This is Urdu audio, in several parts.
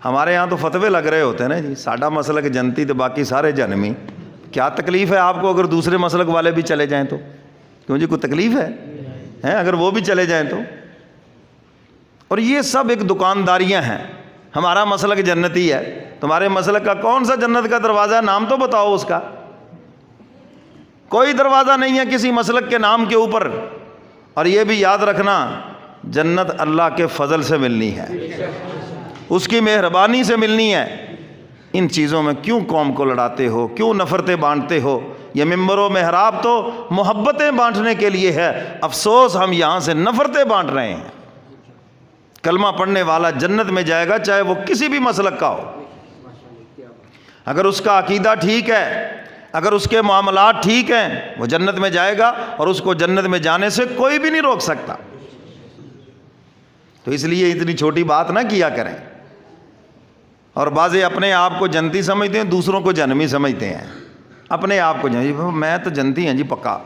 ہمارے یہاں تو فتوے لگ رہے ہوتے ہیں نا جی، ساڈا مسلک جنتی تو باقی سارے جہنمی. کیا تکلیف ہے آپ کو اگر دوسرے مسلک والے بھی چلے جائیں تو؟ کیوں جی کوئی تکلیف ہے اگر وہ بھی چلے جائیں تو؟ اور یہ سب ایک دکانداریاں ہیں. ہمارا مسلک جنتی ہے، تمہارے مسلک کا کون سا جنت کا دروازہ ہے؟ نام تو بتاؤ اس کا. کوئی دروازہ نہیں ہے کسی مسلک کے نام کے اوپر. اور یہ بھی یاد رکھنا، جنت اللہ کے فضل سے ملنی ہے، اس کی مہربانی سے ملنی ہے. ان چیزوں میں کیوں قوم کو لڑاتے ہو؟ کیوں نفرتیں بانٹتے ہو؟ یہ ممبر و محراب تو محبتیں بانٹنے کے لیے ہے. افسوس ہم یہاں سے نفرتیں بانٹ رہے ہیں. کلمہ پڑھنے والا جنت میں جائے گا چاہے وہ کسی بھی مسلک کا ہو. اگر اس کا عقیدہ ٹھیک ہے، اگر اس کے معاملات ٹھیک ہیں، وہ جنت میں جائے گا اور اس کو جنت میں جانے سے کوئی بھی نہیں روک سکتا. تو اس لیے اتنی چھوٹی بات نہ کیا کریں. اور بعضے اپنے آپ کو جنتی سمجھتے ہیں، دوسروں کو جہنمی سمجھتے ہیں. اپنے آپ کو میں تو جنتی ہیں جی پکا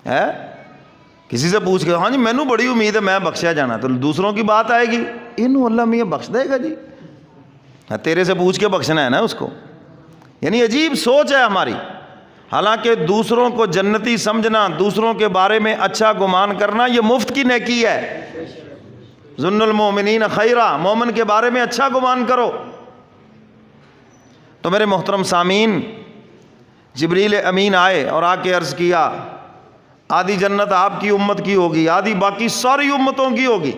ہے. کسی سے پوچھ کے ہاں جی مینوں بڑی امید ہے میں بخشیا جانا، تو دوسروں کی بات آئے گی انہوں اللہ میاں بخش دے گا جی. تیرے سے پوچھ کے بخشنا ہے نا اس کو. یعنی عجیب سوچ ہے ہماری. حالانکہ دوسروں کو جنتی سمجھنا، دوسروں کے بارے میں اچھا گمان کرنا، یہ مفت کی نیکی ہے. ظن المؤمنین خیرا، مومن کے بارے میں اچھا گمان کرو. تو میرے محترم سامعین، جبریل امین آئے اور آ کے عرض کیا آدھی جنت آپ کی امت کی ہوگی، آدھی باقی ساری امتوں کی ہوگی.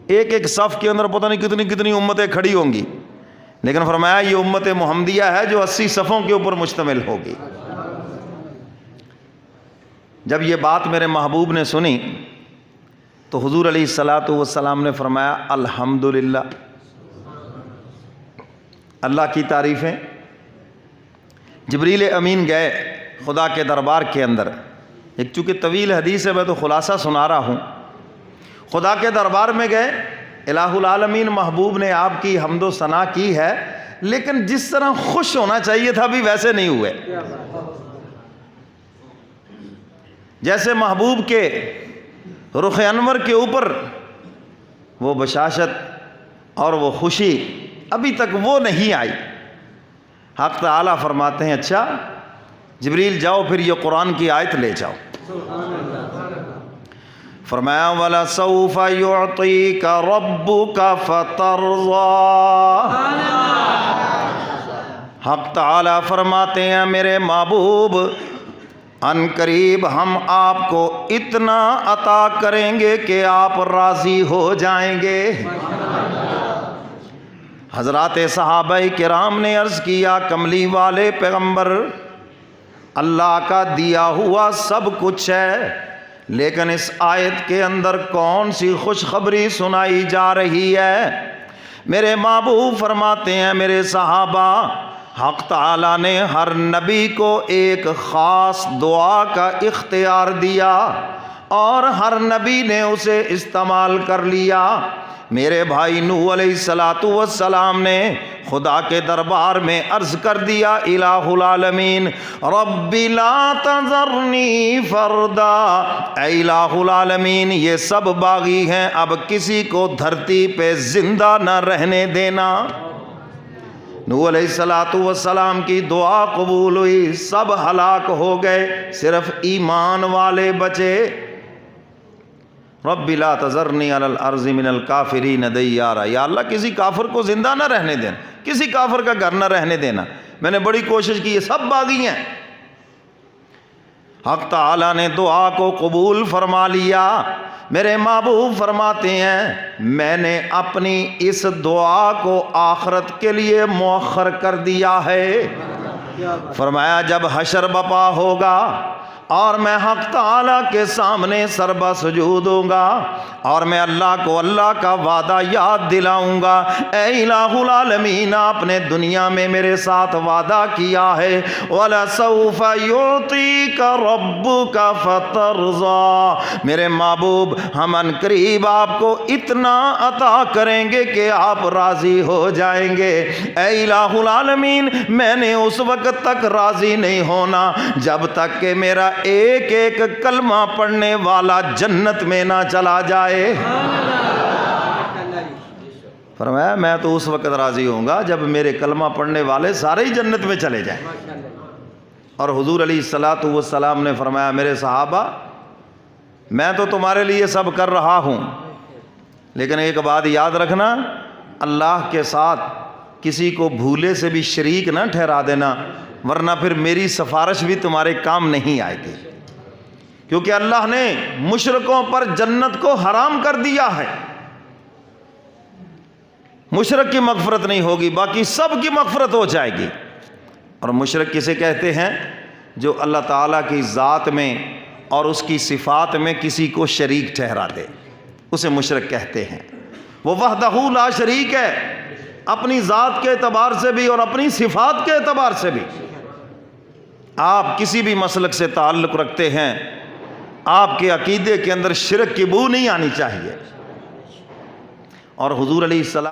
ایک ایک صف کے اندر پتہ نہیں کتنی کتنی امتیں کھڑی ہوں گی، لیکن فرمایا یہ امت محمدیہ ہے جو 80 صفوں کے اوپر مشتمل ہوگی. جب یہ بات میرے محبوب نے سنی تو حضور علیہ الصلاۃ والسلام نے فرمایا الحمدللہ، اللہ کی تعریفیں. جبریل امین گئے خدا کے دربار کے اندر. ایک چونکہ طویل حدیث ہے میں تو خلاصہ سنا رہا ہوں. خدا کے دربار میں گئے، الہ العالمین محبوب نے آپ کی حمد و ثنا کی ہے، لیکن جس طرح خوش ہونا چاہیے تھا بھی ویسے نہیں ہوئے. جیسے محبوب کے رخ انور کے اوپر وہ بشاشت اور وہ خوشی ابھی تک وہ نہیں آئی. حق تعالیٰ فرماتے ہیں اچھا جبریل جاؤ پھر یہ قرآن کی آیت لے جاؤ. فرمایا وَلَسَوْفَ يُعْطِيكَ رَبُّكَ فَتَرْضَىٰ. حق تعالیٰ فرماتے ہیں میرے محبوب ان قریب ہم آپ کو اتنا عطا کریں گے کہ آپ راضی ہو جائیں گے. حضرات صحابہ کرام نے عرض کیا کملی والے پیغمبر، اللہ کا دیا ہوا سب کچھ ہے، لیکن اس آیت کے اندر کون سی خوشخبری سنائی جا رہی ہے؟ میرے محبوب فرماتے ہیں میرے صحابہ، حق تعالیٰ نے ہر نبی کو ایک خاص دعا کا اختیار دیا اور ہر نبی نے اسے استعمال کر لیا. میرے بھائی نوح علیہ السلام نے خدا کے دربار میں عرض کر دیا الہ العالمین رب لا تذرنی فردا. اے الہ العالمین یہ سب باغی ہیں، اب کسی کو دھرتی پہ زندہ نہ رہنے دینا. نوح علیہ السلام کی دعا قبول ہوئی، سب ہلاک ہو گئے، صرف ایمان والے بچے. رب لا تذرنی علی الارض من الکافرین دیارا. یا اللہ کسی کافر کو زندہ نہ رہنے دینا، کسی کافر کا گھر نہ رہنے دینا. میں نے بڑی کوشش کی، یہ سب باغی ہیں. حق تعالیٰ نے دعا کو قبول فرما لیا. میرے محبوب فرماتے ہیں میں نے اپنی اس دعا کو آخرت کے لیے مؤخر کر دیا ہے. فرمایا جب حشر بپا ہوگا اور میں حق تعالیٰ کے سامنے سربا سجود ہوں گا اور میں اللہ کو اللہ کا وعدہ یاد دلاؤں گا، اے الہ العالمین آپ نے دنیا میں میرے ساتھ وعدہ کیا ہے وَلَسَوْفَ يُعْطِيكَ رَبُّكَ فَتَرْضَىٰ. میرے محبوب ہم ان قریب آپ کو اتنا عطا کریں گے کہ آپ راضی ہو جائیں گے. اے الہ العالمین میں نے اس وقت تک راضی نہیں ہونا جب تک کہ میرا ایک ایک کلمہ پڑھنے والا جنت میں نہ چلا جائے. فرمایا میں تو اس وقت راضی ہوں گا جب میرے کلمہ پڑھنے والے سارے ہی جنت میں چلے جائیں۔ اور حضور علیہ الصلاۃ والسلام نے فرمایا میرے صحابہ میں تو تمہارے لیے سب کر رہا ہوں، لیکن ایک بات یاد رکھنا، اللہ کے ساتھ کسی کو بھولے سے بھی شریک نہ ٹھہرا دینا، ورنہ پھر میری سفارش بھی تمہارے کام نہیں آئے گی، کیونکہ اللہ نے مشرکوں پر جنت کو حرام کر دیا ہے۔ مشرک کی مغفرت نہیں ہوگی، باقی سب کی مغفرت ہو جائے گی۔ اور مشرک کسے کہتے ہیں؟ جو اللہ تعالیٰ کی ذات میں اور اس کی صفات میں کسی کو شریک ٹھہرا دے، اسے مشرک کہتے ہیں۔ وہ وحدہ لا شریک ہے، اپنی ذات کے اعتبار سے بھی اور اپنی صفات کے اعتبار سے بھی۔ آپ کسی بھی مسلک سے تعلق رکھتے ہیں، آپ کے عقیدے کے اندر شرک کی بو نہیں آنی چاہیے۔ اور حضور علیہ السلام